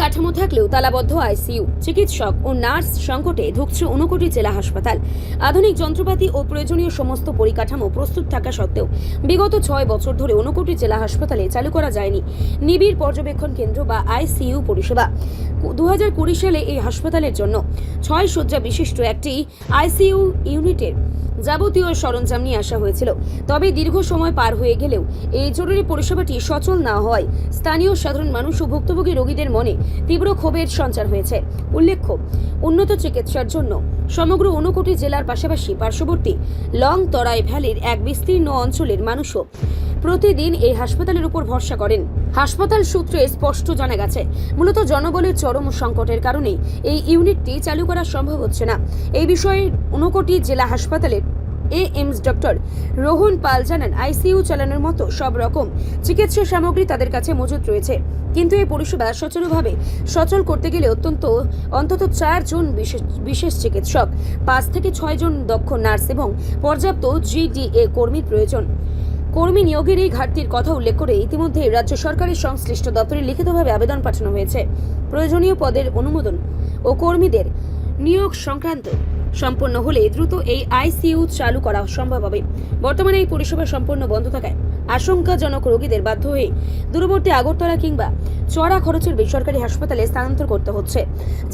কাঠামো থাকলেও তালাবদ্ধ আইসিইউ, চিকিৎসক ও নার্স সংকটে ধুঁকছে ঊনকোটি জেলা হাসপাতাল। আধুনিক যন্ত্রপাতি ও প্রয়োজনীয় সমস্ত পরিকাঠামো প্রস্তুত থাকা সত্ত্বেও বিগত 6 বছর ধরে ঊনকোটি জেলা হাসপাতালে চালু করা যায়নি নিবিড় পর্যবেক্ষণ কেন্দ্র বা আইসিইউ পরিষেবা। 2020 সালে এই হাসপাতালের জন্য 6 শয্যা বিশিষ্ট একটি আইসিইউ ইউনিটের যাবতীয় সরঞ্জাম নিয়ে আসা হয়েছিল। তবে দীর্ঘ সময় পার হয়ে গেলেও এই জরুরি পরিষেবাটি সচল না হওয়ায় স্থানীয় সাধারণ মানুষ ও ভুক্তভোগী রোগীদের মনে তীব্র ক্ষোভের সঞ্চার হয়েছে। উল্লেখ্য, উন্নত চিকিৎসার জন্য সমগ্র ঊনকোটি জেলার পাশাপাশি পার্শ্ববর্তী লং তরাই ভ্যালির এক বিস্তীর্ণ অঞ্চলের মানুষও প্রতিদিন এই হাসপাতালের উপর ভরসা করেন। হাসপাতাল সূত্রে স্পষ্ট জানা গেছে, মূলত জনবলের চরম সংকটের কারণেই এই ইউনিটটি চালু করা সম্ভব হচ্ছে না। এই বিষয়ে ঊনকোটি জেলা হাসপাতালের এএমস ডক্টর রোহন পাল জানান, আইসিইউ চালানোর মতো সব রকম চিকিৎসা সামগ্রী তাদের কাছে মজুত রয়েছে, কিন্তু এই পরিষেবা সচলভাবে সচল করতে গেলে অন্তত 4 জন বিশেষ চিকিৎসক, 5 থেকে 6 জন দক্ষ নার্স এবং পর্যাপ্ত জিডিএ কর্মীর প্রয়োজন। কর্মী নিয়োগের এই ঘাটতির কথা উল্লেখ করে ইতিমধ্যে রাজ্য সরকারের সংশ্লিষ্ট দপ্তরে লিখিতভাবে আবেদন পাঠানো হয়েছে। প্রয়োজনীয় পদের অনুমোদন ও কর্মীদের নিয়োগ সংক্রান্ত সম্পন্ন হলে দ্রুত এই আইসিইউ চালু করা সম্ভব হবে। বর্তমানে এই পরিষেবা সম্পূর্ণ বন্ধ থাকায় আশঙ্কাজনক রোগীদের বাধ্য হয়ে দূরবর্তী আগরতলা কিংবা চড়া খরচের বেসরকারি হাসপাতালে স্থানান্তর করতে হচ্ছে,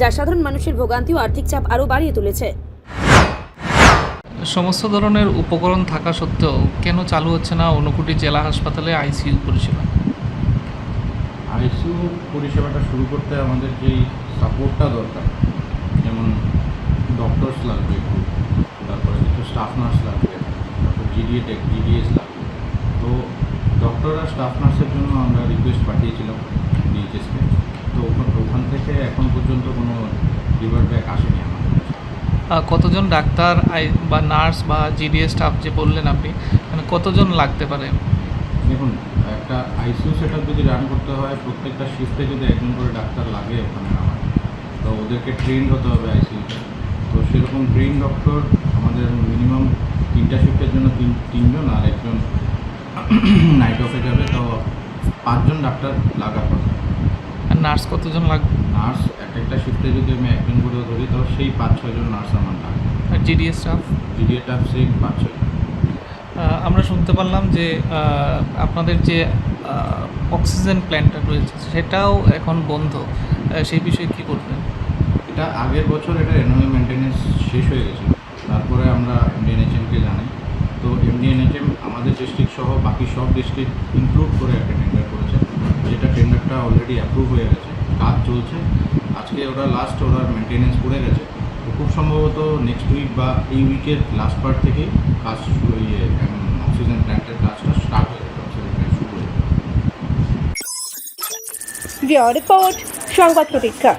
যা সাধারণ মানুষের ভোগান্তি ও আর্থিক চাপ আরও বাড়িয়ে তুলেছে। সমস্ত ধরনের উপকরণ থাকা সত্ত্বেও কেন চালু হচ্ছে না ঊনকোটি জেলা হাসপাতালে আইসিইউ পরিষেবা? আইসিইউ পরিষেবাটা শুরু করতে আমাদের যেই সাপোর্টটা দরকার, যেমন ডক্টরস লাগবে, তারপরে কিছু স্টাফ নার্স লাগবে, তারপর জিডিএস লাগবে। তো ডক্টর আর স্টাফ নার্সের জন্য আমরা রিকোয়েস্ট পাঠিয়েছিলাম ডিএইচএসকে। তো ওখান থেকে এখন পর্যন্ত কোনো রিভার ব্যাক আসেনি আমাদের। কতজন ডাক্তার বা নার্স বা জিডিএ স্টাফ যে বললেন আপনি, মানে কতজন লাগতে পারে? দেখুন, একটা আইসিইউ সেটআপ যদি রান করতে হয়, প্রত্যেকটা শিফটে যদি একজন করে ডাক্তার লাগে ওখানে আমার, তো ওদেরকে ট্রেন্ড হতে হবে আইসিইউতে। তো সেরকম ট্রেন ডক্টর আমাদের মিনিমাম 3টা শিফটের জন্য 3 জন, আর একজন নাইট অফে যাবে। তো 5 জন ডাক্তার লাগা পড়ে। আর নার্স কতজন লাগবে? নার্স একটা শিফটে যদি আমি একজন করে ধরি, তো সেই 5-6 জন নার্স আমার লাগবে। আর জিডিএ স্টাফ সেই 5-6 জন। আমরা শুনতে পারলাম যে আপনাদের যে অক্সিজেন প্ল্যান্টটা রয়েছে সেটাও এখন বন্ধ, সেই বিষয়ে কী করবেন? এটা আগের বছর এটা অ্যানুয়াল মেনটেন্যান্স শেষ হয়ে গেছিলো, তারপরে আমরা এমডিএনএচএমকে জানাই। তো এমডিএনএচএম আমাদের ডিস্ট্রিক্ট সহ বাকি সব ডিস্ট্রিক্ট ইনক্লুড করে একটা টেন্ডার করেছে, যেটা টেন্ডারটা অলরেডি অ্যাপ্রুভ হয়ে গেছে, কাজ চলছে। আজকে ওরা মেনটেন্যান্স করে গেছে। তো খুব সম্ভবত নেক্সট উইক বা এই উইকের লাস্ট পার্ট থেকেই কাজ অক্সিজেন প্ল্যান্টের কাজটা স্টার্ট হয়ে যাবে, অক্সিজেন প্ল্যান্ট শুরু হয়ে যাবে। রিপোর্ট সংবাদ প্রতীক্ষা।